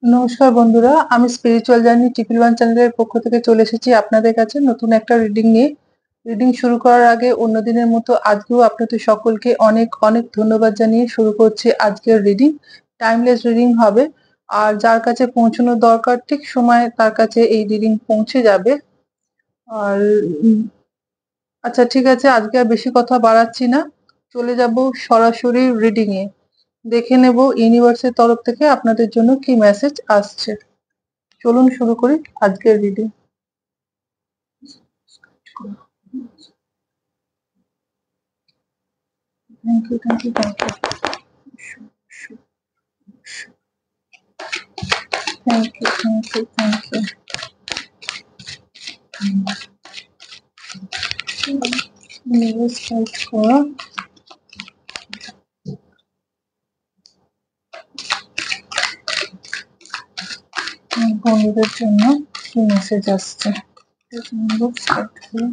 নমস্কার বন্ধুরা, আমি স্পিরিচুয়াল জার্নি ট্রিপল ওয়ান চ্যানেলের পক্ষ থেকে চলে এসেছি আপনাদের কাছে নতুন একটা রিডিং নিয়ে। রিডিং শুরু করার আগে অন্য দিনের মতো আজকেও আপনাদের সকলকে অনেক অনেক ধন্যবাদ জানিয়ে শুরু করছি আজকের রিডিং। টাইমলেস রিডিং হবে, আর যার কাছে পৌঁছানো দরকার ঠিক সময় তার কাছে এই রিডিং পৌঁছে যাবে। আর আচ্ছা, ঠিক আছে, আজকে আর বেশি কথা বাড়াচ্ছি না, চলে যাব সরাসরি রিডিং এ। দেখে নেব ইউনিভার্সের তরফ থেকে আপনাদের জন্য কি মেসেজ আসছে। চলুন শুরু করি আজকের reading. Thank you, thank you, thank you, thank you, thank you, thank you. Universe guide করো বন্ধুদের জন্য কি মেসেজ আসছে। ইউনিভার্স গাইড করো।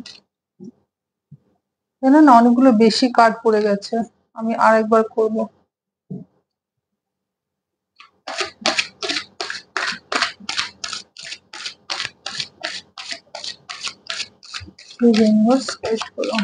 জানেন না, অনেকগুলো বেশি কার্ড পড়ে গেছে, আমি আরেকবার করব। ইউনিভার্স গাইড করো।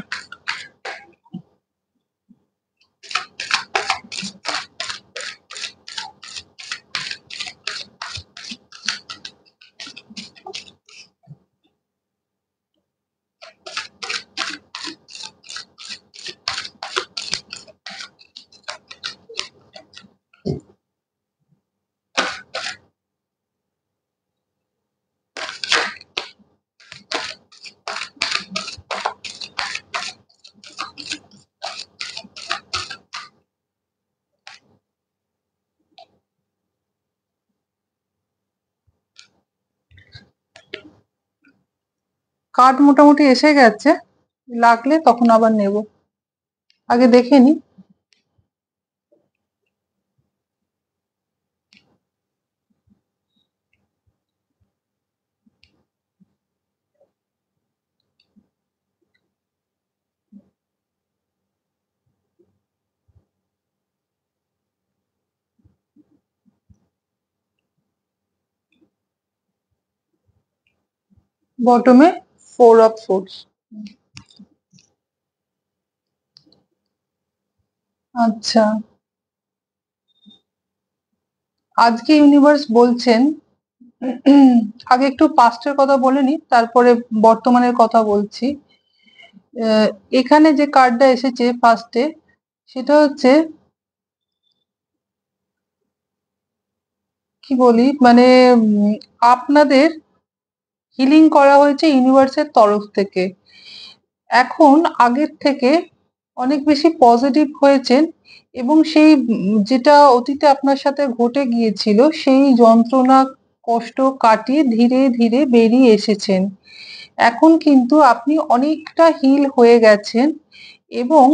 কার্ড মোটামুটি এসে গেছে, লাগলে তখন আবার নেব, আগে দেখে নি। বটমে 4 অফ সোর্স। আচ্ছা, আজকে ইউনিভার্স বলছেন, আগে একটু পাস্টের কথা বলে নি, তারপরে বর্তমানের কথা বলছি। এখানে যে কার্ডটা এসেছে ফার্স্টে, সেটা হচ্ছে কি বলি, মানে আপনাদের হিলিং করা হয়েছে ইউনিভার্সের তরফ থেকে। এখন আগের থেকে অনেক বেশি পজিটিভ হয়েছেন, এবং সেই যেটা অতীতে আপনার সাথে ঘটে গিয়েছিল সেই যন্ত্রণা কষ্ট কাটিয়ে ধীরে ধীরে বেরিয়ে এসেছেন। এখন কিন্তু আপনি অনেকটা হিল হয়ে গেছেন, এবং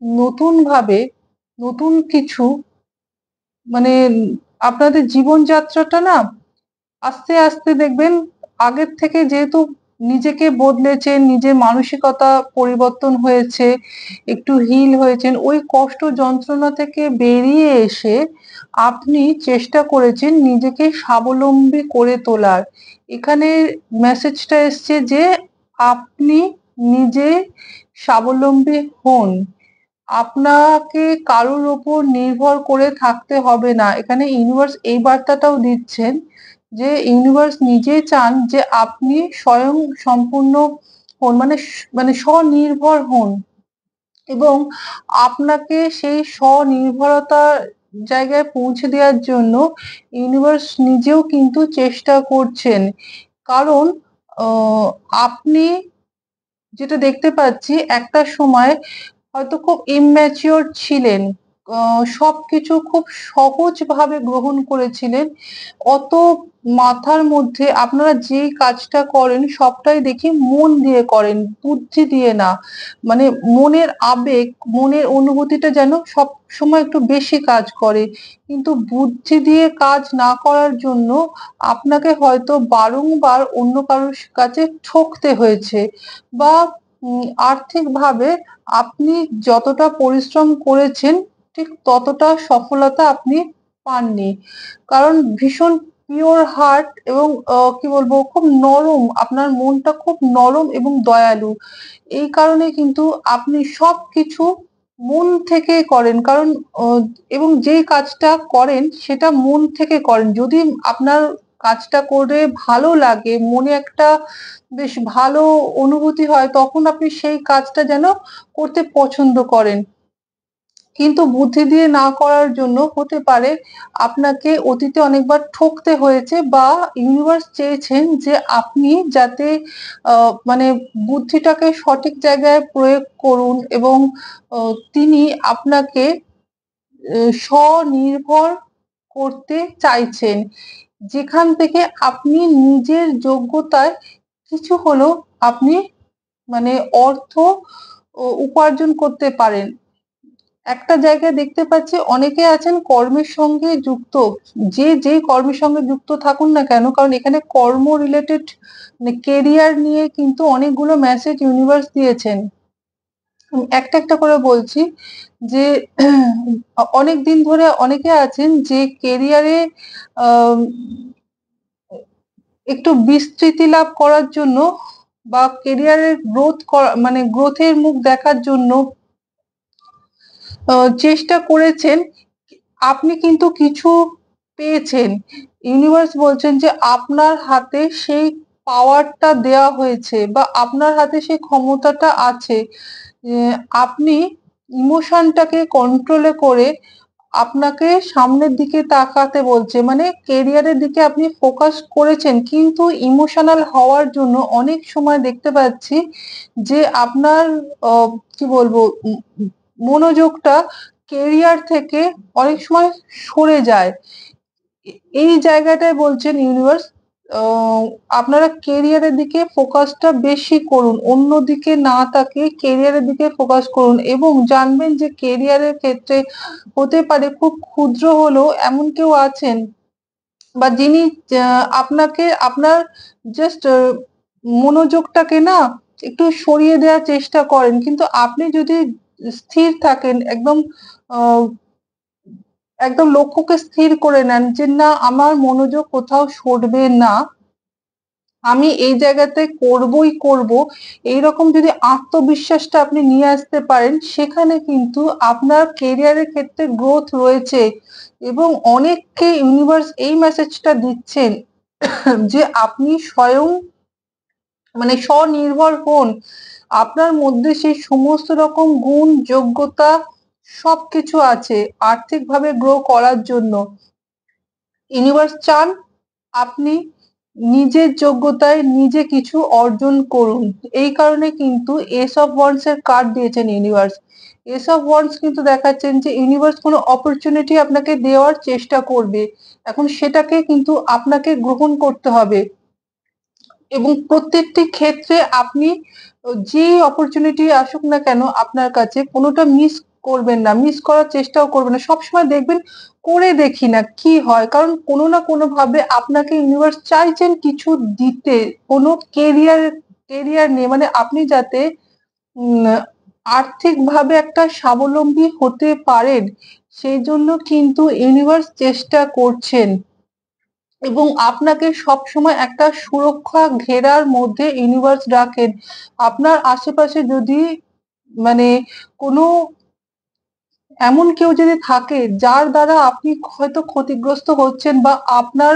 নতুন ভাবে নতুন কিছু, মানে আপনাদের জীবনযাত্রাটা না আস্তে আস্তে দেখবেন আগের থেকে, যেহেতু নিজেকে বদলেছেন, নিজের মানসিকতা পরিবর্তন হয়েছে, একটু হিল হয়েছেন, ওই কষ্ট যন্ত্রণা থেকে বেরিয়ে এসে আপনি চেষ্টা করেছেন নিজেকে স্বাবলম্বী করে তোলার। এখানে মেসেজটা এসছে যে আপনি নিজে স্বাবলম্বী হন, আপনাকে কারোর ওপর নির্ভর করে থাকতে হবে না। এখানে ইউনিভার্স এই বার্তাটাও দিচ্ছেন যে ইউনিভার্স নিজেই চান যে আপনি স্বয়ং সম্পূর্ণ হন, মানে স্বনির্ভর হন, এবং আপনাকে সেই স্বনির্ভরতার জায়গায় পৌঁছে দেওয়ার জন্য ইউনিভার্স নিজেও কিন্তু চেষ্টা করছেন। কারণ আহ, আপনি, যেটা দেখতে পাচ্ছি, একটা সময় হয়তো খুব ইম্যাচিওর ছিলেন, সবকিছু খুব সহজভাবে গ্রহণ করেছিলেন। অত মাথার মধ্যে আপনারা যেই কাজটা করেন সবটাই দেখি মন দিয়ে করেন, বুদ্ধি দিয়ে না। মানে মনের আবেগ, মনের অনুভূতিটা যেন সব সময় একটু বেশি কাজ করে, কিন্তু বুদ্ধি দিয়ে কাজ না করার জন্য আপনাকে হয়তো বারংবার অন্য কারোর কাছে ঠকতে হয়েছে, বা আর্থিকভাবে আপনি যতটা পরিশ্রম করেছেন ঠিক ততটা সফলতা আপনি পাননি। কারণ ভীষণ পিওর হার্ট এবং কি বলবো, খুব নরম, আপনার মনটা খুব নরম এবং দয়ালু। এই কারণে কিন্তু আপনি সবকিছু মন থেকে করেন, কারণ এবং যেই কাজটা করেন সেটা মন থেকে করেন। যদি আপনার কাজটা করে ভালো লাগে, মনে একটা বেশ ভালো অনুভূতি হয়, তখন আপনি সেই কাজটা যেন করতে পছন্দ করেন। কিন্তু বুদ্ধি দিয়ে না করার জন্য হতে পারে আপনাকে অতীতে অনেকবার ঠকতে হয়েছে, বা ইউনিভার্স চেয়েছেন যে আপনি যাতে মানে বুদ্ধিটাকে সঠিক জায়গায় প্রয়োগ করুন, এবং তিনি আপনাকে স্বনির্ভর করতে চাইছেন, যেখান থেকে আপনি নিজের যোগ্যতায় কিছু হলেও আপনি মানে অর্থ উপার্জন করতে পারেন। একটা জায়গায় দেখতে পাচ্ছি অনেকে আছেন কর্মের সঙ্গে যুক্ত, যেই কর্মের সঙ্গে যুক্ত থাকুন না কেন, কারণ এখানে কর্ম রিলেটেড কেরিয়ার নিয়ে কিন্তু অনেকগুলো মেসেজ ইউনিভার্স দিয়েছেন। একটা একটা করে বলছি যে অনেক দিন ধরে অনেকে আছেন যে কেরিয়ারে একটু বিস্তৃতি লাভ করার জন্য বা কেরিয়ারের গ্রোথ করা, মানে গ্রোথের মুখ দেখার জন্য চেষ্টা করেছেন। আপনি কিন্তু কিছু পেয়েছেন। ইউনিভার্স বলছেন যে আপনার হাতে সেই পাওয়ারটা দেওয়া হয়েছে, বা আপনার হাতে সেই ক্ষমতাটা আছে। আপনি ইমোশনটাকে কন্ট্রোলে করে আপনাকে সামনের দিকে তাকাতে বলছে, মানে কেরিয়ারের দিকে আপনি ফোকাস করেছেন, কিন্তু ইমোশনাল হওয়ার জন্য অনেক সময় দেখতে পাচ্ছি যে আপনার কি বলবো, মনোযোগটা কেরিয়ার থেকে অনেক সময় সরে যায়। এই জায়গাটায় বলছেন ইউনিভার্স আহ, আপনারা কেরিয়ারের দিকে ফোকাসটা বেশি করুন, অন্যদিকে না তাকিয়ে কেরিয়ারের দিকে ফোকাস করুন, এবং জানবেন যে কেরিয়ারের ক্ষেত্রে হতে পারে খুব ক্ষুদ্র হলেও এমন কেউ আছেন, বা যিনি আপনাকে আপনার জাস্ট মনোযোগটাকে না একটু সরিয়ে দেওয়ার চেষ্টা করেন, কিন্তু আপনি যদি স্থির থাকেন, একদম আহ একদম লক্ষ্যকে স্থির করে নেন যে না, আমার মনোযোগ কোথাও সরবে না, আমি এই জায়গাতে করবই করব, এইরকম যদি আত্মবিশ্বাসটা আপনি নিয়ে আসতে পারেন, সেখানে কিন্তু আপনার কেরিয়ারের ক্ষেত্রে গ্রোথ রয়েছে। এবং অনেককে ইউনিভার্স এই মেসেজটা দিচ্ছেন যে আপনি স্বয়ং মানে স্বনির্ভর হন, আপনার মধ্যে সেই সমস্ত রকম গুণ যোগ্যতা সবকিছু আছে আর্থিকভাবে গ্রো করার জন্য। ইউনিভার্স চান আপনি নিজের যোগ্যতায় নিজে কিছু অর্জন করুন। এই কারণে কিন্তু এস অফ ওয়ান্ডস এর কার্ড দিয়েছেন ইউনিভার্স। এস অফ ওয়ান্ডস কিন্তু দেখাচ্ছেন যে ইউনিভার্স কোনো অপরচুনিটি আপনাকে দেওয়ার চেষ্টা করবে, এখন সেটাকে কিন্তু আপনাকে গ্রহণ করতে হবে, এবং প্রত্যেকটি ক্ষেত্রে আপনি যে অপরচুনিটি আসুক না কেন আপনার কাছে, কোনোটা মিস করবেন না, মিস করার চেষ্টাও করবেন না, সবসময় দেখবেন করে দেখি না কি হয়, কারণ কোনো না কোনো ভাবে আপনাকে ইউনিভার্স চাইছেন কিছু দিতে, কোনো কেরিয়ার নিয়ে, মানে আপনি যাতে আর্থিকভাবে একটা স্বাবলম্বী হতে পারেন, সেই জন্য কিন্তু ইউনিভার্স চেষ্টা করছেন, এবং আপনাকে সবসময় একটা সুরক্ষা ঘেরার মধ্যে ইউনিভার্স রাখেন। আপনার আশেপাশে যদি মানে কোনো এমন কেউ যদি থাকে যার দ্বারা আপনি হয়তো ক্ষতিগ্রস্ত হচ্ছেন, বা আপনার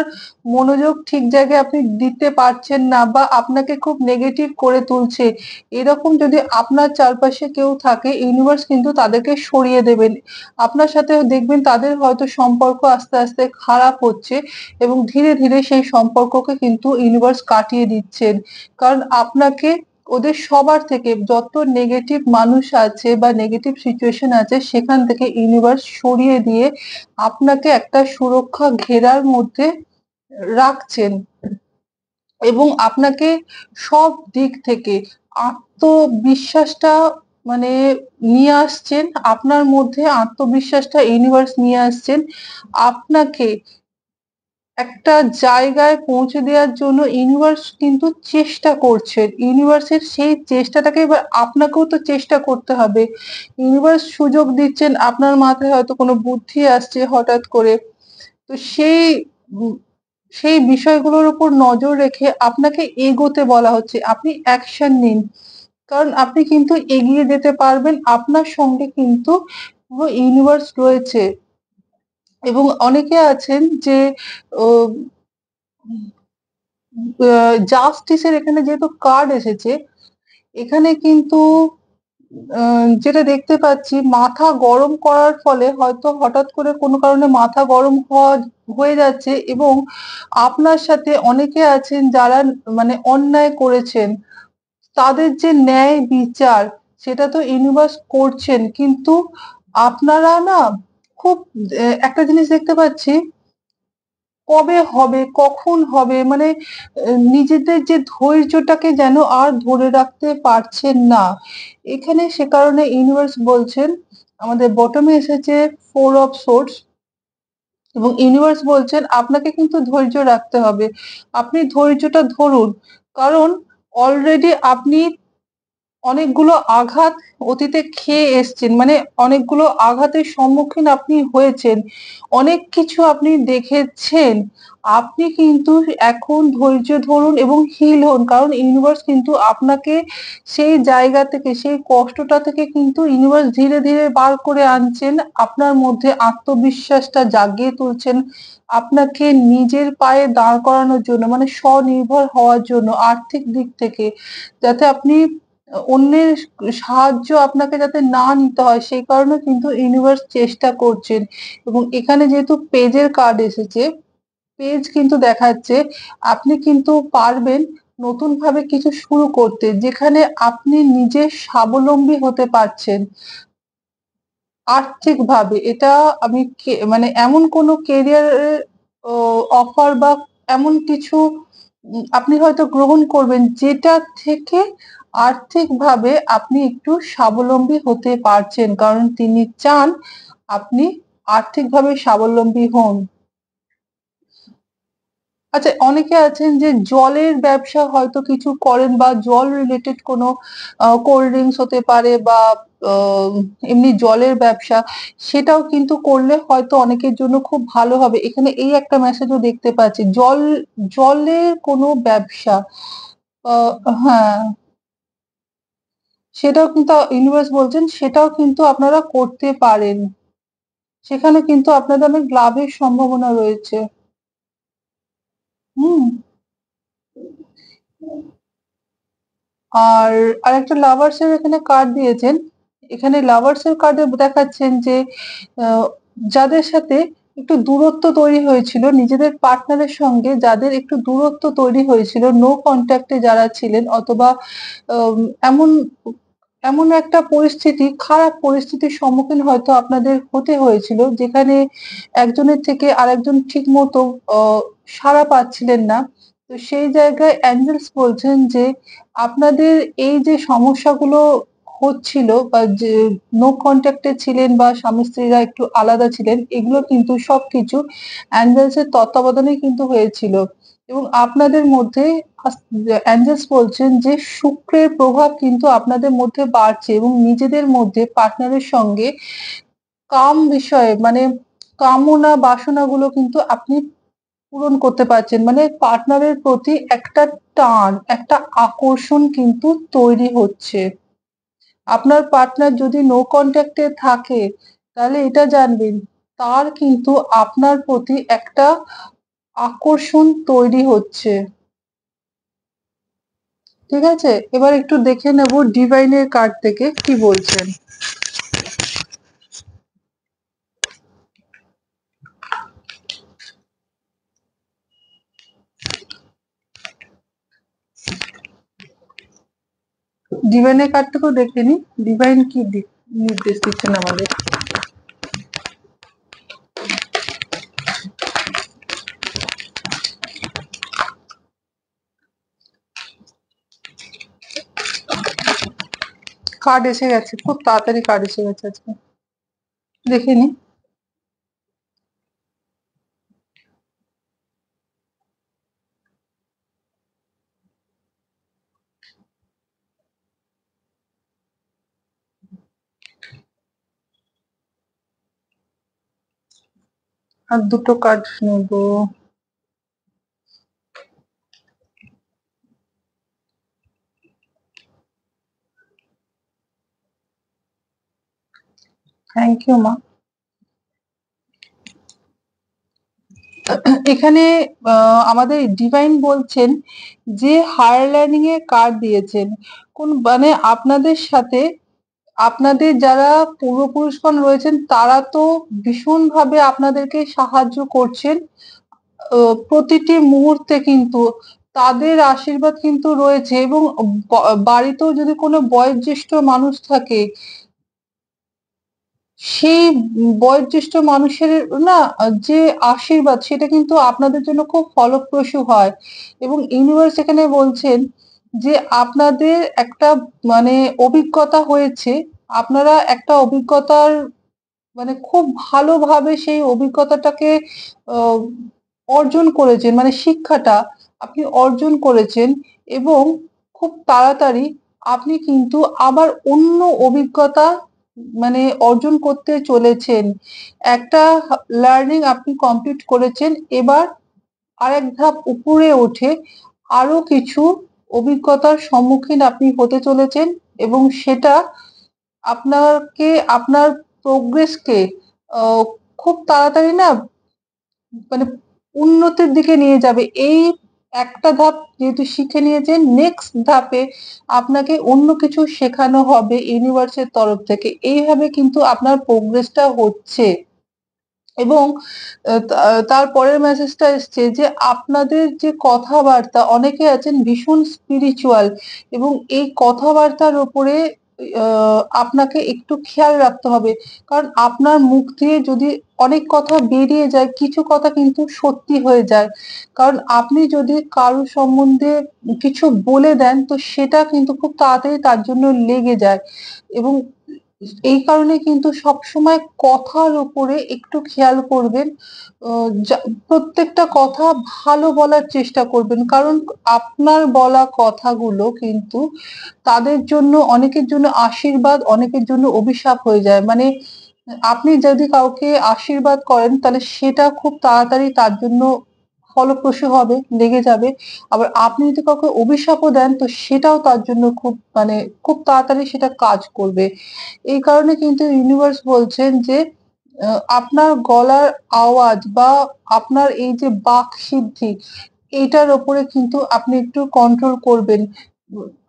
মনোযোগ ঠিক জায়গায় আপনি দিতে পারছেন না, বা আপনাকে খুব নেগেটিভ করে তুলছে, এরকম যদি আপনার চারপাশে কেউ থাকে, ইউনিভার্স কিন্তু তাদেরকে সরিয়ে দেবেন। আপনার সাথে দেখবেন তাদের হয়তো সম্পর্ক আস্তে আস্তে খারাপ হচ্ছে, এবং ধীরে ধীরে সেই সম্পর্ককে কিন্তু ইউনিভার্স কাটিয়ে দিচ্ছেন, কারণ আপনাকে ওদের সবার থেকে যত নেগেটিভ মানুষ আছে বা নেগেটিভ সিচুয়েশন আছে সেখান থেকে ইউনিভার্স সরিয়ে দিয়ে আপনাকে একটা সুরক্ষা ঘেরার মধ্যে রাখছেন, এবং আপনাকে সব দিক থেকে আত্মবিশ্বাসটা মানে নিয়ে আসছেন, আপনার মধ্যে আত্মবিশ্বাসটা ইউনিভার্স নিয়ে আসছেন, আপনাকে একটা জায়গায় পৌঁছে দেওয়ার জন্য ইউনিভার্স কিন্তু চেষ্টা করছে। ইউনিভার্সের সেই চেষ্টাটাকে এবার আপনাকেও তো চেষ্টা করতে হবে। ইউনিভার্স সুযোগ দিচ্ছেন, আপনার মাথায় হয়তো কোনো বুদ্ধি আসছে হঠাৎ করে, তো সেই সেই বিষয়গুলোর উপর নজর রেখে আপনাকে এগোতে বলা হচ্ছে। আপনি অ্যাকশন নিন। কারণ আপনি কিন্তু এগিয়ে যেতে পারবেন। আপনার সঙ্গে কিন্তু পুরো ইউনিভার্স রয়েছে। এবং অনেকে আছেন যে ও জাস্টিসের এখানে যেহেতু কার্ড এসেছে, এখানে কিন্তু যেটা দেখতে পাচ্ছি, মাথা গরম করার ফলে হয়তো হঠাৎ করে কোনো কারণে মাথা গরম হয়ে যাচ্ছে এবং আপনার সাথে অনেকে আছেন যারা মানে অন্যায় করেছেন, তাদের যে ন্যায় বিচার সেটা তো ইউনিভার্স করছেন, কিন্তু আপনারা না খুব একটা জিনিস দেখতে পাচ্ছি, কবে হবে, কখন হবে, মানে নিজেদের যে ধৈর্যটাকে যেন আর ধরে রাখতে পারছেন না। এখানে সে কারণে ইউনিভার্স বলছেন, আমাদের বটমে এসেছে 4 অফ সোর্ডস, এবং ইউনিভার্স বলছেন আপনাকে কিন্তু ধৈর্য রাখতে হবে। আপনি ধৈর্যটা ধরুন, কারণ অলরেডি আপনি অনেকগুলো আঘাত অতীতে খেয়ে এসছেন, মানে অনেকগুলো আঘাতের সম্মুখীন আপনি হয়েছেন, অনেক কিছু আপনি দেখেছেন। আপনি কিন্তু এখন ধৈর্য ধরুন এবং হিল হন, কারণ ইউনিভার্স কিন্তু আপনাকে সেই জায়গা থেকে, সেই কষ্টটা থেকে কিন্তু ইউনিভার্স ধীরে ধীরে বার করে আনছেন, আপনার মধ্যে আত্মবিশ্বাসটা জাগিয়ে তুলছেন, আপনাকে নিজের পায়ে দাঁড় করানোর জন্য, মানে স্বনির্ভর হওয়ার জন্য আর্থিক দিক থেকে, যাতে আপনি অন্যের সাহায্য আপনাকে যাতে না নিতে হয়, সেই কারণে কিন্তু ইউনিভার্স চেষ্টা করছেন। এবং এখানে যেহেতু পেজের কার্ড এসেছে, পেজ কিন্তু দেখাচ্ছে আপনি কিন্তু পারবেন নতুন ভাবে কিছু শুরু করতে, যেখানে আপনি নিজে স্বাবলম্বী হতে পারছেন আর্থিক ভাবে। এটা আমি মানে এমন কোনো কেরিয়ারের অফার বা এমন কিছু আপনি হয়তো গ্রহণ করবেন, যেটা থেকে আর্থিকভাবে আপনি একটু স্বাবলম্বী হতে পারছেন, কারণ তিনি চান আপনি আর্থিকভাবে স্বাবলম্বী হন। আচ্ছা, অনেকে আছেন যে জলের ব্যবসা হয়তো কিছু করেন, বা জল রিলেটেড কোনো কোল্ড ড্রিঙ্কস হতে পারে, বা এমনি জলের ব্যবসা, সেটাও কিন্তু করলে হয়তো অনেকের জন্য খুব ভালো হবে। এখানে এই একটা মেসেজও দেখতে পাচ্ছি, জলের কোনো ব্যবসা, আহ হ্যাঁ, সেটাও কিন্তু ইউনিভার্স বলছেন সেটাও কিন্তু আপনারা করতে পারেন। সেখানে কিন্তু আপনাদের অনেক লাভের সম্ভাবনা রয়েছে। হুম। আর আরেকটা লাভার্স এর এখানে কার্ড দিয়েছেন। এখানে লাভার্স এর কার্ডে দেখাচ্ছেন যে যাদের সাথে একটু দূরত্ব তৈরি হয়েছিল, নিজেদের পার্টনারের সঙ্গে যাদের একটু দূরত্ব তৈরি হয়েছিল, নো কন্ট্যাক্টে যারা ছিলেন, অথবা আম এমন এমন একটা পরিস্থিতি, খারাপ পরিস্থিতির সম্মুখীন হয়তো আপনাদের হতে হয়েছিল, যেখানে একজনের থেকে আরেকজন ঠিকমতো আ সাড়া পাচ্ছিলেন না। তো সেই জায়গায় এঞ্জেলস বলছেন যে আপনাদের এই যে সমস্যাগুলো হচ্ছিল, বা যে নো কনট্যাক্ট এ ছিলেন, বা স্বামী-স্ত্রীরা একটু আলাদা ছিলেন, এগুলো কিন্তু সবকিছু এঞ্জেলস এর তত্ত্বাবধানেই কিন্তু হয়েছিল। এবং আপনাদের মধ্যে এঞ্জেলস বলছেন যে শুক্রের প্রভাব কিন্তু আপনাদের মধ্যে বাড়ছে, এবং নিজেদের মধ্যে পার্টনারের সঙ্গে বিষয়ে, মানে কামনা বাসনাগুলো কিন্তু আপনি পূরণ করতে পারছেন। মানে পার্টনারের প্রতি একটা টান, একটা আকর্ষণ কিন্তু তৈরি হচ্ছে। আপনার পার্টনার যদি নো কনট্যাক্ট এ থাকে, তাহলে এটা জানবেন তার কিন্তু আপনার প্রতি একটা আকর্ষণ তৈরি হচ্ছে। ঠিক আছে? এবার একটু দেখে নেব ডিভাইনের কার্ড থেকে কি বলছেন। ডিভাইনের কার্ড থেকেও দেখে নিই, ডিভাইন কি নির্দেশ দিচ্ছেন আমাদের। কার্ড এসে গেছে, খুব তাড়াতাড়ি কার্ড এসে গেছে আজকে। দেখে নিই। আর দুটো কার্ড নেব। থ্যাংক ইউ মা। এখানে আমাদের ডিভাইন বলছেন যে হায়ার লার্নিং এ কার্ড দিয়েছেন, কোন মানে আপনাদের সাথে আপনাদের যারা পূর্বপুরুষগণ রয়েছেন তারা তো ভীষণভাবে আপনাদেরকে সাহায্য করছেন প্রতিটি মুহূর্তে, কিন্তু তাদের আশীর্বাদ কিন্তু রয়েছে। এবং বাড়িতেও যদি কোনো বয়োজ্যেষ্ঠ মানুষ থাকে, সেই বয়োজ্যেষ্ঠ মানুষের না যে আশীর্বাদ সেটা কিন্তু আপনাদের জন্য খুব ফলপ্রসূ হয়। এবং ইউনিভার্স এখানে বলছেন যে আপনাদের একটা মানে অভিজ্ঞতা হয়েছে, আপনারা একটা অভিজ্ঞতার মানে খুব ভালোভাবে সেই অভিজ্ঞতাটাকে আহ, অর্জন করেছেন, মানে শিক্ষাটা আপনি অর্জন করেছেন। এবং খুব তাড়াতাড়ি আপনি কিন্তু আবার অন্য অভিজ্ঞতা মানে অর্জন করতে চলেছেন। একটা লার্নিং আপনি কমপ্লিট করেছেন, এবার আরেক ধাপ উপরে উঠে আরো কিছু অভিজ্ঞতার সম্মুখীন আপনি হতে চলেছেন। এবং সেটা আপনাকে আপনার প্রোগ্রেসকে আহ, খুব তাড়াতাড়ি না মানে উন্নতির দিকে নিয়ে যাবে। এই একটা ধাপ যেহেতু শিখে নিয়েছেন, নেক্সট ধাপে আপনাকে অন্য কিছু শেখানো হবে ইউনিভার্সের তরফ থেকে। এইভাবে কিন্তু আপনার প্রোগ্রেসটা হচ্ছে। এবং তারপরের মেসেজটা এসছে যে আপনাদের যে কথাবার্তা, অনেকে আছেন ভীষণ স্পিরিচুয়াল, এবং এই কথাবার্তার উপরে আপনাকে একটু খেয়াল রাখতে হবে। কারণ আপনার মুখ দিয়ে যদি অনেক কথা বেরিয়ে যায়, কিছু কথা কিন্তু সত্যি হয়ে যায়। কারণ আপনি যদি কারো সম্বন্ধে কিছু বলে দেন তো সেটা কিন্তু খুব তাড়াতাড়ি তার জন্য লেগে যায়। এবং এই কারণে কিন্তু সবসময় কথার উপরে একটু খেয়াল করবেন। প্রত্যেকটা কথা ভালো বলার চেষ্টা করবেন, কারণ আপনার বলা কথাগুলো কিন্তু তাদের জন্য, অনেকের জন্য আশীর্বাদ, অনেকের জন্য অভিশাপ হয়ে যায়। মানে আপনি যদি কাউকে আশীর্বাদ করেন তাহলে সেটা খুব তাড়াতাড়ি তার জন্য ফলপ্রসূ হবে, লেগে যাবে। আবার আপনি যদি কাউকে অভিশাপও দেন তো সেটাও তার জন্য খুব মানে খুব তাড়াতাড়ি সেটা কাজ করবে। এই কারণে কিন্তু ইউনিভার্স বলছেন যে আপনার গলার আওয়াজ বা আপনার এই যে বাক সিদ্ধি, এইটার ওপরে কিন্তু আপনি একটু কন্ট্রোল করবেন।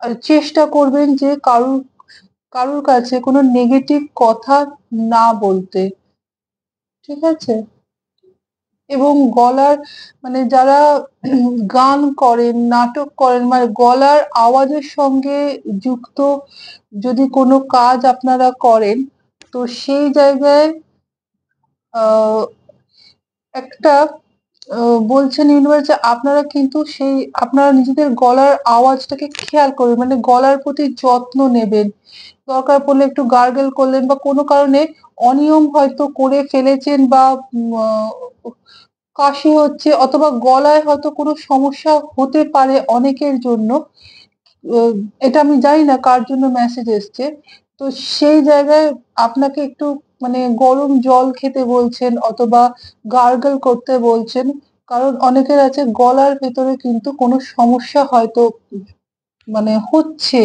আর চেষ্টা করবেন যে কারুর কাছে কোনো নেগেটিভ কথা না বলতে। ঠিক আছে? এবং গলার মানে যারা গান করেন, নাটক করেন, মানে গলার আওয়াজের সঙ্গে যুক্ত যদি কোনো কাজ আপনারা করেন তো সেই জায়গায় আহ একটা বলছেন ইউনিভার্স যে আপনারা কিন্তু সেই আপনারা নিজেদের গলার আওয়াজটাকে খেয়াল করবেন, মানে গলার প্রতি যত্ন নেবেন। দরকার পড়লে একটু গার্গল করলেন, বা কোনো কারণে অনিয়ম হয়তো করে ফেলেছেন, বা কাশি হচ্ছে অথবা গলায় হয়তো কোনো সমস্যা হতে পারে অনেকের জন্য। আহ, এটা আমি জানি না কার জন্য মেসেজ এসছে। তো সেই জায়গায় আপনাকে একটু মানে গরম জল খেতে বলছেন অথবা গার্গল করতে বলছেন। কারণ অনেকের আছে গলার ভেতরে কিন্তু কোনো সমস্যা হয়তো মানে হচ্ছে,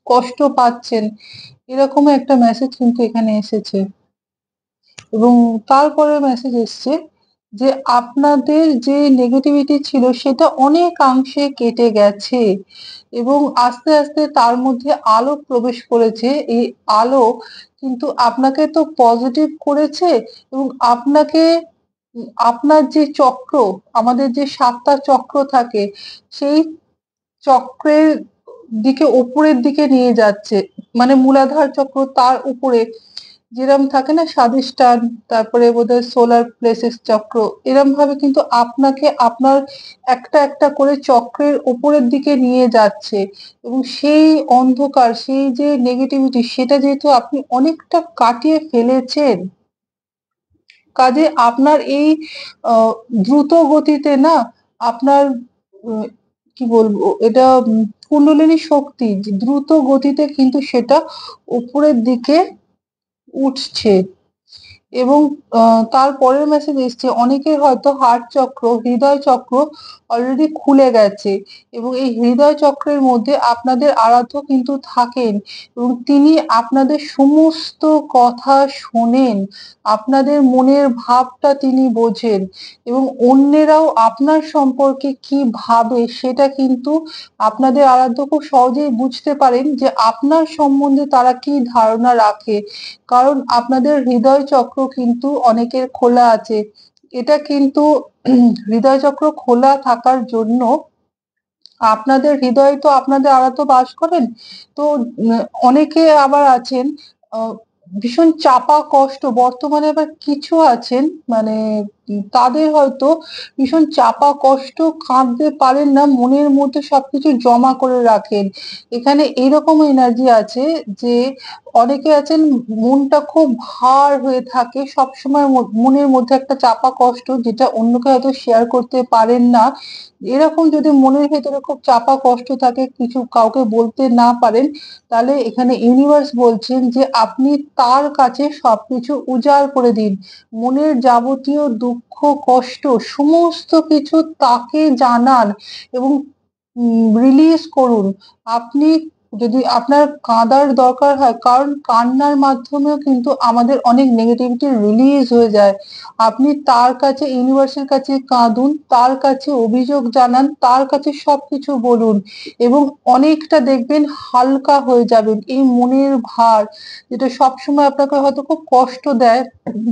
কষ্ট পাচ্ছেন, এরকম একটা মেসেজ কিন্তু এখানে এসেছে। এবং তারপরে মেসেজ এসছে যে আপনাদের যে নেগেটিভিটি ছিল সেটা অনেকাংশে কেটে গেছে, এবং আস্তে আস্তে তার মধ্যে আলো প্রবেশ করেছে। এই আলো কিন্তু আপনাকে তো পজিটিভ করেছে, এবং আপনাকে আপনার যে চক্র, আমাদের যে ৭টা চক্র থাকে, সেই চক্রের দিকে উপরের দিকে নিয়ে যাচ্ছে। মানে মূলাধার চক্র, তার উপরে যেরম থাকে না স্বাধিষ্ঠান, তারপরে বোধহয় সোলার প্লেক্সাস চক্র, এরম ভাবে কিন্তু আপনাকে আপনার একটা একটা করে চক্রের উপরের দিকে নিয়ে যাচ্ছে। এবং সেই অন্ধকার, সেই যে নেগেটিভিটি, সেটা যেহেতু আপনি অনেকটা কাটিয়ে ফেলেছেন, কাজে আপনার এই আহ, দ্রুত গতিতে না আপনার কি বলবো এটা কুণ্ডলিনী শক্তি যে দ্রুত গতিতে কিন্তু সেটা উপরের দিকে উঠছে। এবং তারপরের মেসেজ এসছে অনেকের হয়তো হার্ট চক্র, হৃদয় চক্র অলরেডি খুলে গেছে এবং এই হৃদয় চক্রের মধ্যে আপনাদের আরাধ্য কিন্তু থাকেন এবং তিনি আপনাদের সমস্ত কথা শোনেন, আপনাদের মনের ভাবটা তিনি বোঝেন এবং অন্যেরাও আপনার সম্পর্কে কি ভাবে সেটা কিন্তু আপনাদের আরাধ্য খুব সহজেই বুঝতে পারেন যে আপনার সম্বন্ধে তারা কি ধারণা রাখে। কারণ আপনাদের হৃদয় চক্র কিন্তু অনেকের খোলা আছে। এটা কিন্তু হৃদয় চক্র খোলা থাকার জন্য আপনাদের হৃদয়ে তো আপনাদের আরাধ্য বাস করেন। তো অনেকে আবার আছেন ভীষণ চাপা কষ্ট, বর্তমানে আবার কিছু আছেন মানে তাদের হয়তো ভীষণ চাপা কষ্ট, কাঁদতে পারেন না, মনের মধ্যে সবকিছু জমা করে রাখেন। এখানে এরকম এনার্জি আছে যে অনেকে আছেন মনটা খুব ভার হয়ে থাকে, সবসময় মনের মধ্যে একটা চাপা কষ্ট যেটা অন্যকে হয়তো শেয়ার করতে পারেন না। এরকম যদি মনের ভেতরে খুব চাপা কষ্ট থাকে, কিছু কাউকে বলতে না পারেন, তাহলে এখানে ইউনিভার্স বলছেন যে আপনি তার কাছে সবকিছু উজাড় করে দিন। মনের যাবতীয় দুঃখ কষ্ট সমস্ত কিছু তাকে জানান এবং রিলিজ করুন। আপনি যদি আপনার কাঁদার দরকার হয়, কারণ কান্নার মাধ্যমেও কিন্তু আমাদের অনেক নেগেটিভিটি রিলিজ হয়ে যায়। আপনি তার কাছে, ইউনিভার্সের কাছে কাঁদুন, তার কাছে অভিযোগ জানান, তার কাছে সবকিছু বলুন এবং অনেকটা দেখবেন হালকা হয়ে যাবেন। এই মনের ভার যেটা সবসময় আপনাকে হয়তো খুব কষ্ট দেয়,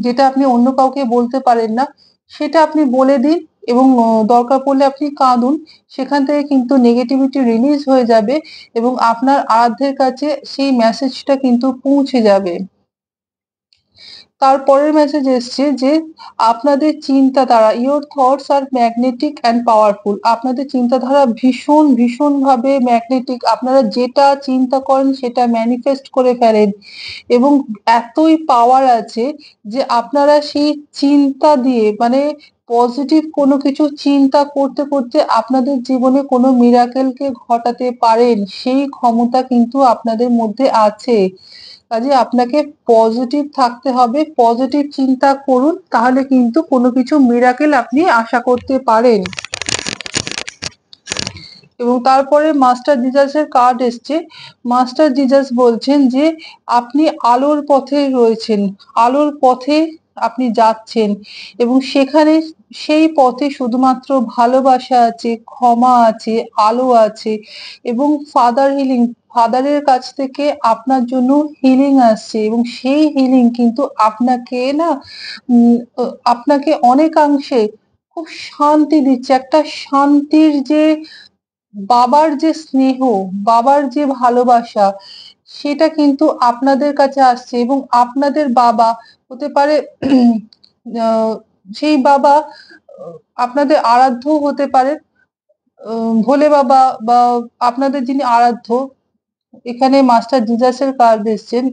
যেটা আপনি অন্য কাউকে বলতে পারেন না, সেটা আপনি বলে দিন এবং দরকার পড়লে আপনি কাঁদুন। সেখান থেকে কিন্তু নেগেটিভিটি রিলিজ হয়ে যাবে এবং আপনার আরাধ্যের কাছে সেই মেসেজটা কিন্তু পৌঁছে যাবে। তারপরের মেসেজ এসছে যে আপনাদের চিন্তাধারা, your thoughts are magnetic and powerful. আপনাদের চিন্তাধারা ভীষণ ভীষণ ভাবে ম্যাগনেটিক, আপনারা যেটা চিন্তা করেন সেটা ম্যানিফেস্ট করে ফেলেন এবং এতই পাওয়ার আছে যে আপনারা সেই চিন্তা দিয়ে মানে পজিটিভ কোনো কিছু চিন্তা করতে করতে আপনাদের জীবনে কোনো মিরাকেলকে ঘটাতে পারেন, সেই ক্ষমতা কিন্তু আপনাদের মধ্যে আছে। কাজে আপনাকে পজিটিভ থাকতে হবে, পজিটিভ চিন্তা করুন, তাহলে কিন্তু কোনো কিছু মিরাকেল আপনি আশা করতে পারেন। এবং তারপরে মাস্টার জিজাসের কার্ড এসছে। মাস্টার জিজাস বলছেন যে আপনি আলোর পথে রয়েছেন, আলোর পথে আপনি যাচ্ছেন এবং সেখানে সেই পথে শুধুমাত্র ভালোবাসা আছে, ক্ষমা আছে, আলো আছে এবং ফাদার হিলিং, ফাদারের কাছ থেকে আপনার জন্য হিলিং আসছে এবং সেই হিলিং কিন্তু আপনাকে না আপনাকে অনেকাংশে খুব শান্তি দিচ্ছে। একটা শান্তির যে বাবার যে স্নেহ, বাবার যে ভালোবাসা, সেটা কিন্তু আপনাদের কাছে আসছে এবং আপনাদের বাবা হতে পারে আহ, সেই বাবা আপনাদের আরাধ্যও হতে পারে, ভোলে বাবা বা আপনাদের যিনি আরাধ্য, এখানে মাস্টার জিজাসের কার্ড এসছেন,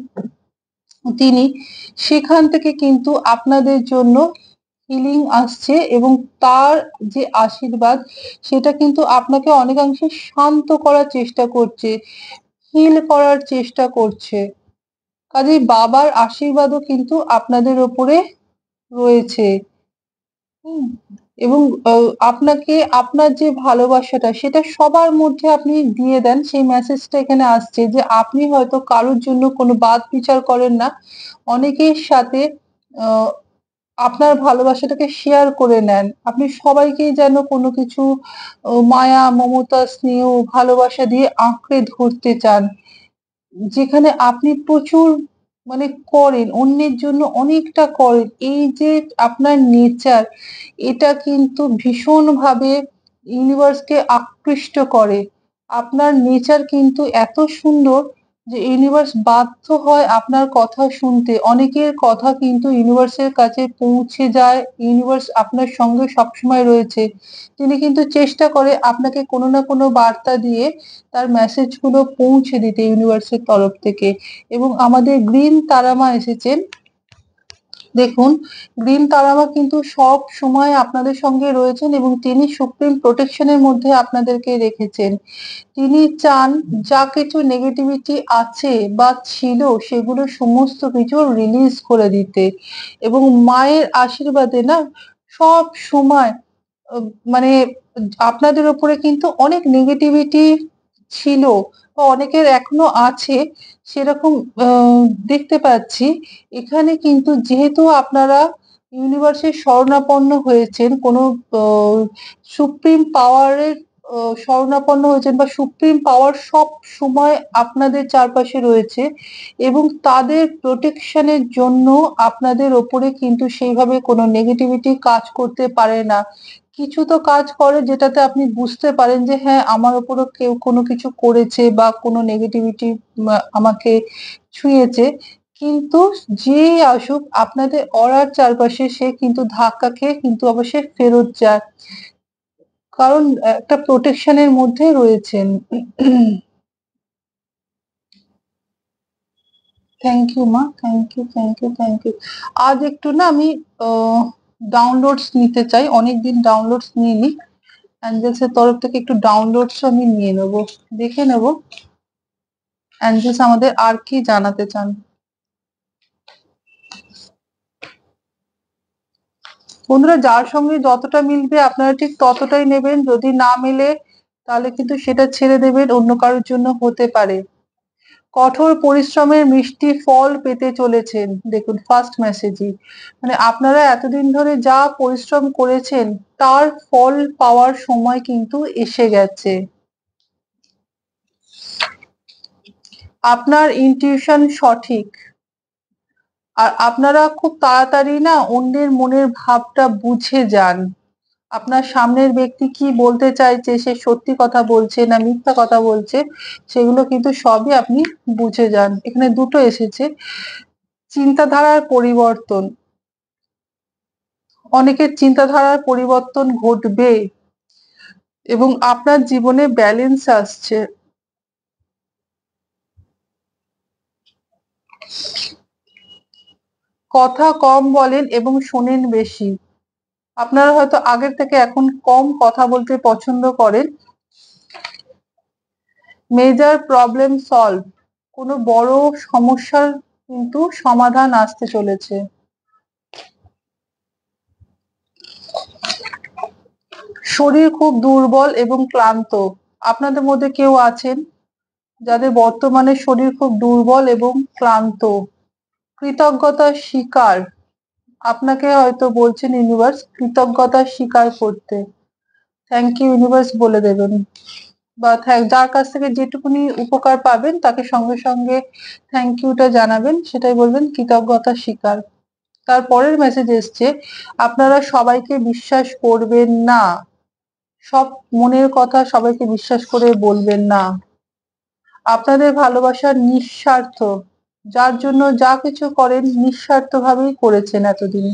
তিনি সেখান থেকে কিন্তু আপনাদের জন্য হিলিং আসছে এবং তার যে আশীর্বাদ সেটা কিন্তু আপনাকে অনেকাংশে শান্ত করার চেষ্টা করছে, হিল করার চেষ্টা করছে। কাজেই বাবার আশীর্বাদও কিন্তু আপনাদের ওপরে রয়েছে। হুম, এবং আপনাকে আপনার যে ভালোবাসাটা সেটা সবার মধ্যে আপনি দিয়ে দেন, সেই মেসেজটা এখানে আসছে যে আপনি হয়তো কারোর জন্য কোনো বাদ বিচার করেন না, অনেকের সাথে আহ আপনার ভালোবাসাটাকে শেয়ার করে নেন। আপনি সবাইকেই যেন কোনো কিছু মায়া, মমতা, স্নেহ, ভালোবাসা দিয়ে আঁকড়ে ধরতে চান। যেখানে আপনি প্রচুর মানে করেন, অন্যের জন্য অনেকটা করেন। এই যে আপনার নেচার, এটা কিন্তু ভীষণভাবে ইউনিভার্সকে আকৃষ্ট করে। আপনার নেচার কিন্তু এত সুন্দর যে ইউনিভার্স বাধ্য হয় আপনার কথা শুনতে। অনেকের কথা কিন্তু ইউনিভার্সের কাছে পৌঁছে যায়। ইউনিভার্স আপনার সঙ্গে সবসময় রয়েছে। তিনি কিন্তু চেষ্টা করে আপনাকে কোনো না কোনো বার্তা দিয়ে তার মেসেজ গুলো পৌঁছে দিতে ইউনিভার্সের তরফ থেকে। এবং আমাদের গ্রিন তারা মা এসেছেন। দেখুন, গ্রিন তারামা কিন্তু সব সময় আপনাদের সঙ্গে রয়েছেন এবং তিনি সুপ্রিম প্রোটেকশনের মধ্যে আপনাদেরকে রেখেছেন। তিনি চান যা কিছু নেগেটিভিটি আছে বা ছিল সেগুলো সমস্ত কিছু রিলিজ করে দিতে, এবং মায়ের আশীর্বাদে না সব সময় মানে আপনাদের উপরে কিন্তু অনেক নেগেটিভিটি ছিল বা অনেকের এখনো আছে সেরকম দেখতে পাচ্ছি। এখানে কিন্তু যেহেতু আপনারা ইউনিভার্সের শরণাপন্ন হয়েছেন, কোনো সুপ্রিম পাওয়ারের শরণাপন্ন হয়েছেন বা সুপ্রিম পাওয়ার সব সময় আপনাদের চারপাশে রয়েছে এবং তাদের প্রোটেকশনের জন্য আপনাদের ওপরে কিন্তু সেইভাবে কোনো নেগেটিভিটি কাজ করতে পারে না। কিছু তো কাজ করে যেটাতে আপনি বুঝতে পারেন যে হ্যাঁ, আমার উপরও কেউ কোনো কিছু করেছে বা কোনো নেগেটিভিটি আমাকে ছুঁয়েছে, কিন্তু যেই আসুক আপনাদের অরার চারপাশে সে কিন্তু ধাক্কা খেয়ে কিন্তু আবার সে ফেরত যায়, কারণ একটা প্রোটেকশনের মধ্যে রয়েছেন। থ্যাংক ইউ মা, thank you, thank you, thank you. আজ একটু না আমি ডাউনলোডস নিতে চাই, অনেকদিন ডাউনলোডস নিইনি। অ্যাঞ্জেলস এর তরফ থেকে একটু ডাউনলোডস আমি নিয়ে নেব, দেখে নেব অ্যাঞ্জেলস আমাদের আর কি জানাতে চান। বন্ধুরা, যার সঙ্গে যতটা মিলবে আপনারা ঠিক ততটাই নেবেন, যদি না মেলে তাহলে কিন্তু সেটা ছেড়ে দেবেন, অন্য কারোর জন্য হতে পারে। কঠোর পরিশ্রমের মিষ্টি ফল পেতে চলেছেন, দেখুন ফার্স্ট মেসেজই, মানে আপনারা এতদিন ধরে যা পরিশ্রম করেছেন তার ফল পাওয়ার সময় কিন্তু এসে গেছে। আপনার ইনটিউশন সঠিক, আর আপনারা খুব তাড়াতাড়ি না অন্যের মনের ভাবটা বুঝে যান। আপনার সামনের ব্যক্তি কি বলতে চাইছে, সে সত্যি কথা বলছে না মিথ্যা কথা বলছে, সেগুলো কিন্তু সবই আপনি বুঝে যান। এখানে দুটো এসেছে, চিন্তাধারার পরিবর্তন, অনেকের চিন্তাধারার পরিবর্তন ঘটবে এবং আপনার জীবনে ব্যালেন্স আসছে। কথা কম বলেন এবং শোনেন বেশি। আপনারা হয়তো আগের থেকে এখন কম কথা বলতে পছন্দ করেন। মেজর প্রবলেম সলভ, কোনো বড় সমস্যার কিন্তু সমাধান আসতে চলেছে। শরীর খুব দুর্বল এবং ক্লান্ত, আপনাদের মধ্যে কেউ আছেন যাদের বর্তমানে শরীর খুব দুর্বল এবং ক্লান্ত। কৃতজ্ঞতা স্বীকার, আপনাকে হয়তো বলছেন ইউনিভার্স কৃতজ্ঞতা স্বীকার করতে। থ্যাংক ইউ ইউনিভার্স বলে দেবেন, বা যার কাছ থেকে যেটুকুনি উপকার পাবেন তাকে সঙ্গে সঙ্গে থ্যাংক ইউটা জানাবেন, সেটাই বলবেন কৃতজ্ঞতা স্বীকার। তারপরের মেসেজ এসছে, আপনারা সবাইকে বিশ্বাস করবেন না, সব মনের কথা সবাইকে বিশ্বাস করে বলবেন না। আপনাদের ভালোবাসা নিঃস্বার্থ, যার জন্য যা কিছু করেন নিঃস্বার্থ ভাবেই করেছেন এতদিন।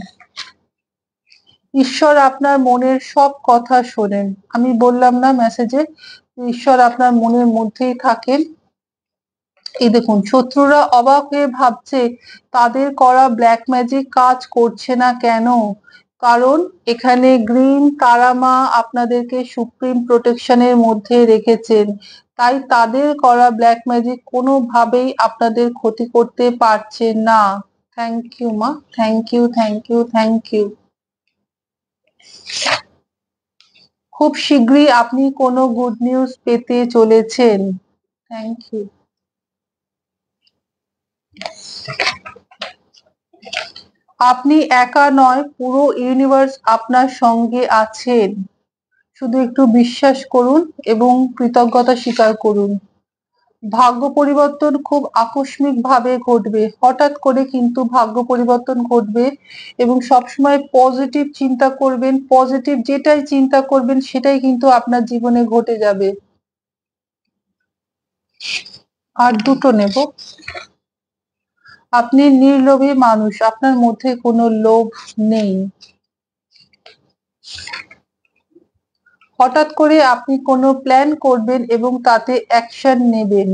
ঈশ্বর আপনার মনের সব কথা শোনেন, আমি বললাম না মেসেজে ঈশ্বর আপনার মনের মধ্যেই থাকেন। এই দেখুন, শত্রুরা অবাক হয়ে ভাবছে তাদের করা ব্ল্যাক ম্যাজিক কাজ করছে না কেন, কারণ এখানে গ্রিন তারামা আপনাদেরকে সুপ্রিম প্রোটেকশনের মধ্যে রেখেছেন, তাই তাদের করা ব্ল্যাক ম্যাজিক কোনোভাবেই আপনাদের ক্ষতি করতে পারছে না। থ্যাংক ইউ মা, thank you, thank you, thank you. খুব শীঘ্রই আপনি কোনো গুড নিউজ পেতে চলেছেন। Thank you. আপনি একা নয়, পুরো ইউনিভার্স আপনার সঙ্গে আছেন, শুধু একটু বিশ্বাস করুন এবং কৃতজ্ঞতা স্বীকার করুন। ভাগ্য পরিবর্তন খুব আকস্মিক ভাবে ঘটবে, হঠাৎ করে কিন্তু ভাগ্য পরিবর্তন ঘটবে, এবং সবসময় পজিটিভ চিন্তা করবেন, পজিটিভ যেটাই চিন্তা করবেন সেটাই কিন্তু আপনার জীবনে ঘটে যাবে। আর দুটো নেব। আপনি নির্লোভী মানুষ, আপনার মধ্যে কোনো লোভ নেই। হঠাৎ করে আপনি কোনো প্ল্যান করবেন এবং তাতে অ্যাকশন নেবেন।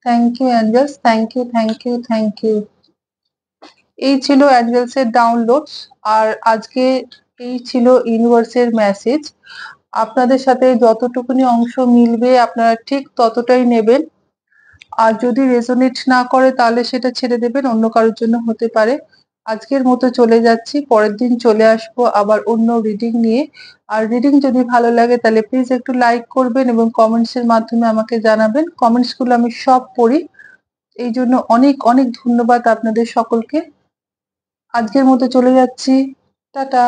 Thank you angels, thank you, thank you, thank you. এই ছিল অ্যাঞ্জেলসের ডাউনলোডস, আর আজকে এই ছিল ইউনিভার্সের মেসেজ। আপনাদের সাথে যতটুকুনি অংশ মিলবে আপনারা ঠিক ততটাই নেবেন, আর যদি রেজোনেট না করে তাহলে সেটা ছেড়ে দেবেন, অন্য কারোর জন্য হতে পারে। আজকের মতো চলে যাচ্ছি, পরের দিন চলে আসবো আবার অন্য রিডিং নিয়ে। আর রিডিং যদি ভালো লাগে তাহলে প্লিজ একটু লাইক করবেন এবং কমেন্টস এর মাধ্যমে আমাকে জানাবেন। কমেন্টস গুলো আমি সব পড়ি, এই জন্য অনেক অনেক ধন্যবাদ আপনাদের সকলকে। আজকের মতো চলে যাচ্ছি, টাটা।